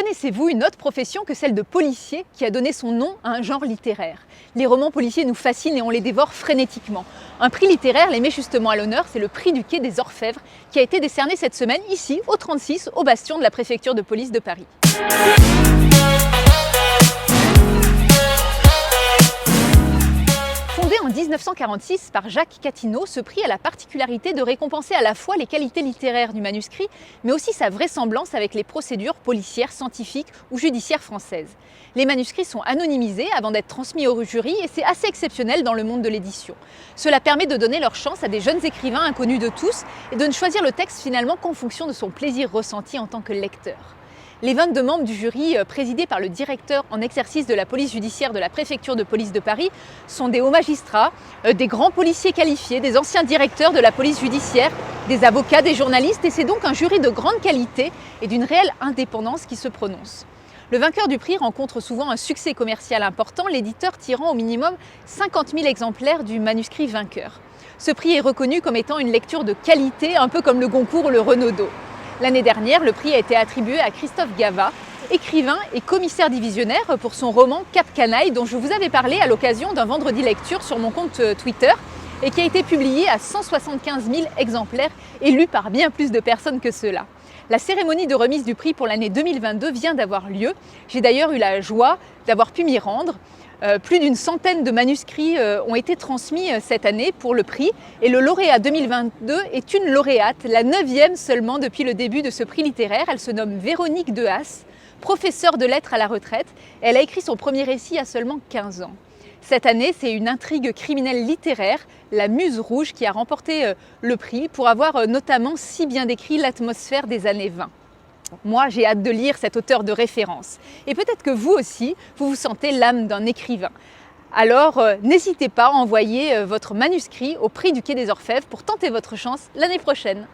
Connaissez-vous une autre profession que celle de policier qui a donné son nom à un genre littéraire? Les romans policiers nous fascinent et on les dévore frénétiquement. Un prix littéraire les met justement à l'honneur, c'est le prix du Quai des Orfèvres qui a été décerné cette semaine ici, au 36, au bastion de la préfecture de police de Paris. Fondé en 1946 par Jacques Catineau, ce prix a la particularité de récompenser à la fois les qualités littéraires du manuscrit, mais aussi sa vraisemblance avec les procédures policières, scientifiques ou judiciaires françaises. Les manuscrits sont anonymisés avant d'être transmis au jury et c'est assez exceptionnel dans le monde de l'édition. Cela permet de donner leur chance à des jeunes écrivains inconnus de tous et de ne choisir le texte finalement qu'en fonction de son plaisir ressenti en tant que lecteur. Les 22 membres du jury, présidés par le directeur en exercice de la police judiciaire de la préfecture de police de Paris, sont des hauts magistrats, des grands policiers qualifiés, des anciens directeurs de la police judiciaire, des avocats, des journalistes, et c'est donc un jury de grande qualité et d'une réelle indépendance qui se prononce. Le vainqueur du prix rencontre souvent un succès commercial important, l'éditeur tirant au minimum 50 000 exemplaires du manuscrit vainqueur. Ce prix est reconnu comme étant une lecture de qualité, un peu comme le Goncourt ou le Renaudot. L'année dernière, le prix a été attribué à Christophe Gava, écrivain et commissaire divisionnaire pour son roman Cap Canaille, dont je vous avais parlé à l'occasion d'un vendredi lecture sur mon compte Twitter et qui a été publié à 175 000 exemplaires et lu par bien plus de personnes que cela. La cérémonie de remise du prix pour l'année 2022 vient d'avoir lieu. J'ai d'ailleurs eu la joie d'avoir pu m'y rendre. Plus d'une centaine de manuscrits ont été transmis cette année pour le prix et le lauréat 2022 est une lauréate, la 9e seulement depuis le début de ce prix littéraire. Elle se nomme Véronique Dehaas, professeure de lettres à la retraite. Elle a écrit son premier récit à seulement 15 ans. Cette année, c'est une intrigue criminelle littéraire, La Muse Rouge, qui a remporté le prix pour avoir notamment si bien décrit l'atmosphère des années 20. Moi, j'ai hâte de lire cet auteur de référence. Et peut-être que vous aussi, vous vous sentez l'âme d'un écrivain. Alors, n'hésitez pas à envoyer votre manuscrit au prix du Quai des Orfèvres pour tenter votre chance l'année prochaine.